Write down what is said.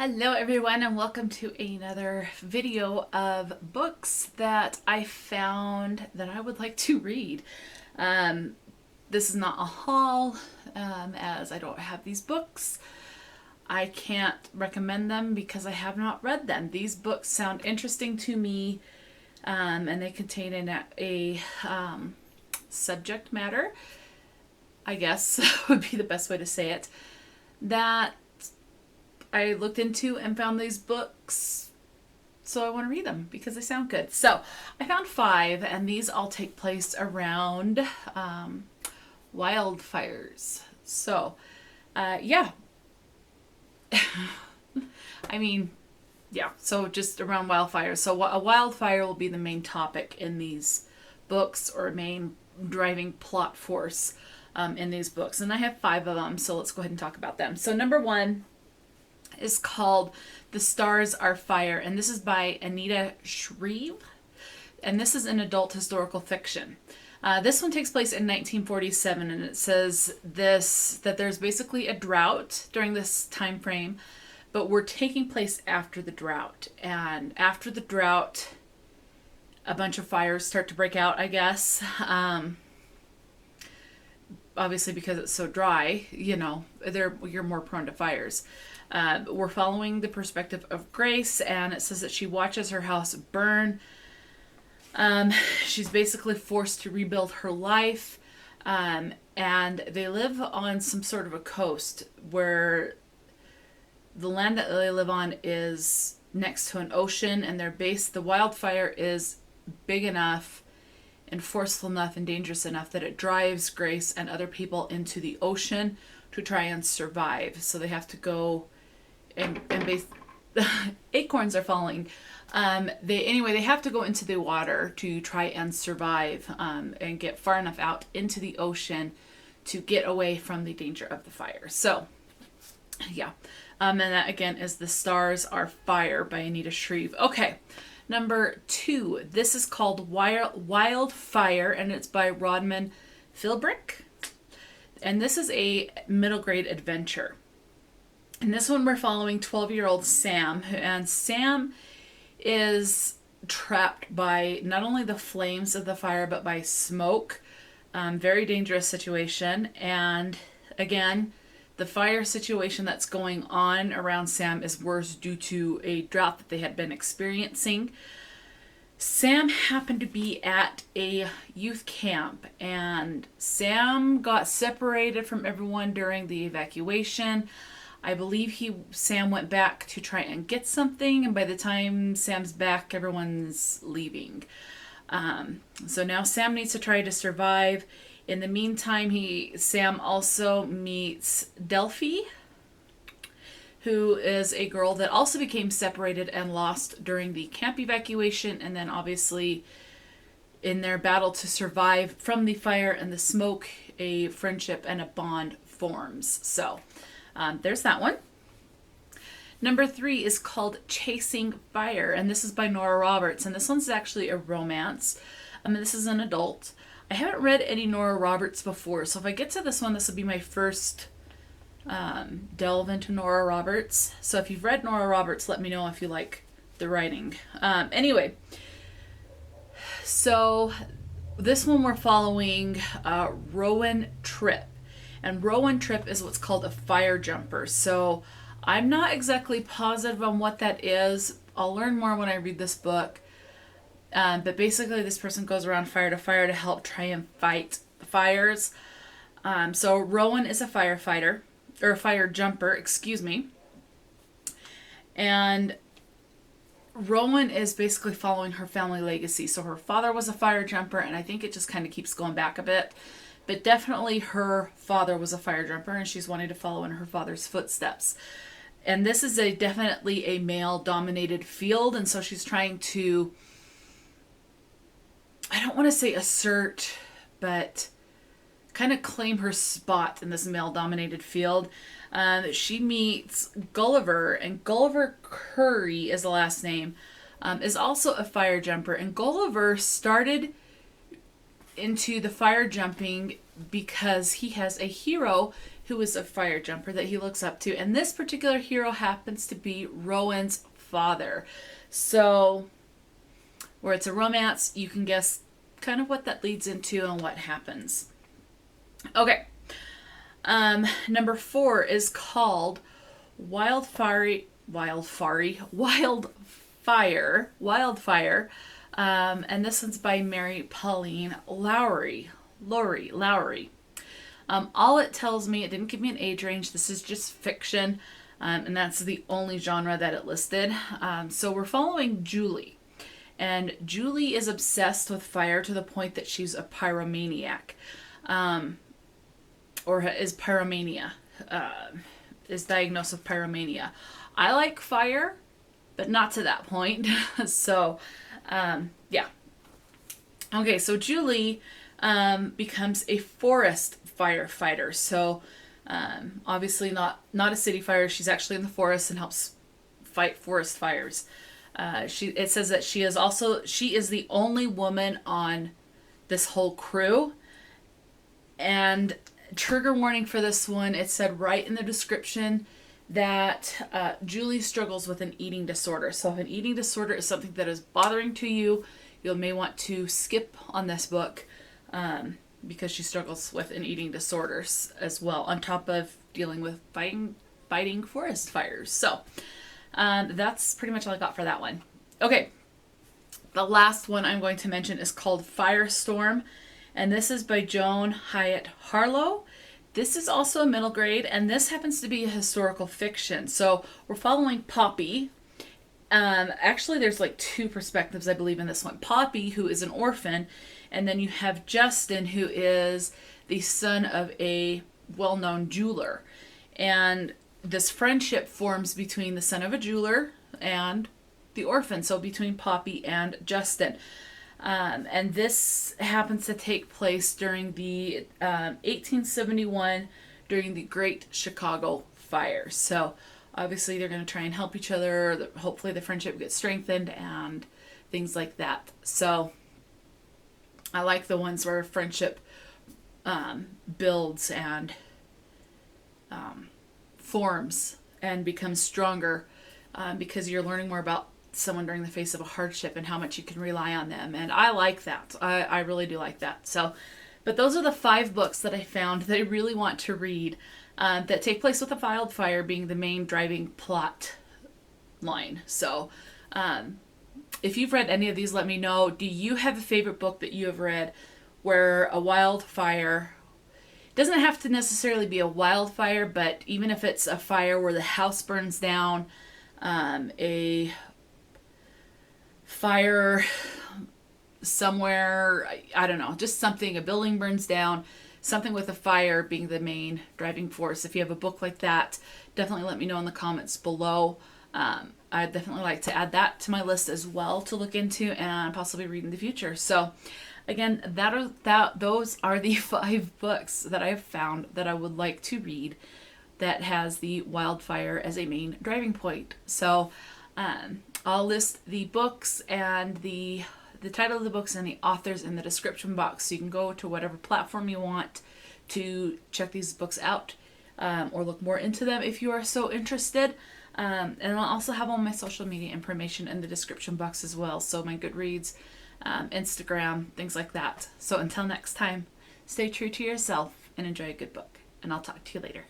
Hello everyone and welcome to another video of books that I found that I would like to read. This is not a haul as I don't have these books. I can't recommend them because I have not read them. These books sound interesting to me and they contain a subject matter, I guess would be the best way to say it, that I looked into and found these books, so I want to read them because they sound good. So I found 5, and these all take place around wildfires. So, yeah. I mean, yeah, so just around wildfires. So a wildfire will be the main topic in these books, or main driving plot force in these books. And I have 5 of them, so let's go ahead and talk about them. So number 1 is called The Stars Are Fire, and this is by Anita Shreve, and this is an adult historical fiction. This one takes place in 1947, and it says that there's basically a drought during this time frame, but we're taking place after the drought, and after the drought a bunch of fires start to break out, I guess. Obviously because it's so dry, you're more prone to fires. We're following the perspective of Grace, and it says that she watches her house burn. She's basically forced to rebuild her life, and they live on some sort of a coast where the land that they live on is next to an ocean, and the wildfire is big enough and forceful enough and dangerous enough that it drives Grace and other people into the ocean to try and survive. So they have to go and acorns are falling. They have to go into the water to try and survive and get far enough out into the ocean to get away from the danger of the fire. So, yeah. And that again is The Stars Are Fire by Anita Shreve. Okay. Number 2, this is called Wildfire, and it's by Rodman Philbrick. And this is a middle grade adventure. In this one, we're following 12-year-old Sam, and Sam is trapped by not only the flames of the fire, but by smoke. Very dangerous situation. And again, the fire situation that's going on around Sam is worse due to a drought that they had been experiencing. Sam happened to be at a youth camp, and Sam got separated from everyone during the evacuation. I believe Sam went back to try and get something, and by the time Sam's back, everyone's leaving. So now Sam needs to try to survive. In the meantime, Sam also meets Delphi, who is a girl that also became separated and lost during the camp evacuation, and then obviously in their battle to survive from the fire and the smoke, a friendship and a bond forms. So there's that one. Number 3 is called Chasing Fire, and this is by Nora Roberts, and this one's actually a romance. This is an adult. I haven't read any Nora Roberts before, so if I get to this one, this will be my first delve into Nora Roberts. So if you've read Nora Roberts, let me know if you like the writing. Anyway, so this one we're following Rowan Tripp. And Rowan Tripp is what's called a fire jumper. So I'm not exactly positive on what that is. I'll learn more when I read this book. But basically this person goes around fire to fire to help try and fight fires. So Rowan is a firefighter, or a fire jumper, excuse me. And Rowan is basically following her family legacy. So her father was a fire jumper, and I think it just kind of keeps going back a bit. But definitely her father was a fire jumper, and she's wanting to follow in her father's footsteps. And this is definitely a male-dominated field, and so she's trying to, I don't want to say assert, but kind of claim her spot in this male-dominated field. She meets Gulliver, and Gulliver Curry is the last name, is also a fire jumper. And Gulliver started into the fire jumping because he has a hero who is a fire jumper that he looks up to. And this particular hero happens to be Rowan's father. So, where it's a romance, you can guess kind of what that leads into and what happens. Okay. Number 4 is called Wildfire. And this one's by Mary Pauline Lowry. All it tells me, it didn't give me an age range. This is just fiction. And that's the only genre that it listed. So we're following Julie. And Julie is obsessed with fire to the point that she's a pyromaniac. Or is pyromania. Is diagnosed with pyromania. I like fire, but not to that point. So, yeah. Okay, so Julie becomes a forest firefighter. So, obviously not a city fire. She's actually in the forest and helps fight forest fires. It says that she is the only woman on this whole crew. And trigger warning for this one, it said right in the description that Julie struggles with an eating disorder. So if an eating disorder is something that is bothering to you, you may want to skip on this book because she struggles with an eating disorder as well, on top of dealing with fighting forest fires. So that's pretty much all I got for that one. Okay, the last one I'm going to mention is called Firestorm, and this is by Joan, Hiatt, Harlow. This is also a middle grade, and this happens to be a historical fiction. So we're following Poppy. Actually, there's like 2 perspectives, I believe, in this one. Poppy, who is an orphan, and then you have Justin, who is the son of a well-known jeweler. And this friendship forms between the son of a jeweler and the orphan, so between Poppy and Justin. And this happens to take place during the 1871, during the Great Chicago Fire. So obviously they're going to try and help each other. Hopefully the friendship gets strengthened and things like that. So I like the ones where friendship builds and forms and becomes stronger because you're learning more about someone during the face of a hardship and how much you can rely on them. And I like that. I really do like that. So, but those are the 5 books that I found that I really want to read that take place with a wildfire being the main driving plot line. So, if you've read any of these, let me know. Do you have a favorite book that you have read where a wildfire, doesn't have to necessarily be a wildfire, but even if it's a fire where the house burns down, a fire somewhere, I don't know, just something, a building burns down, something with a fire being the main driving force. If you have a book like that, definitely let me know in the comments below. I'd definitely like to add that to my list as well to look into and possibly read in the future. So again, those are the 5 books that I've found that I would like to read that has the wildfire as a main driving point. So I'll list the books and the title of the books and the authors in the description box, so you can go to whatever platform you want to check these books out or look more into them if you are so interested. And I'll also have all my social media information in the description box as well, so my Goodreads, Instagram, things like that. So until next time, stay true to yourself and enjoy a good book, and I'll talk to you later.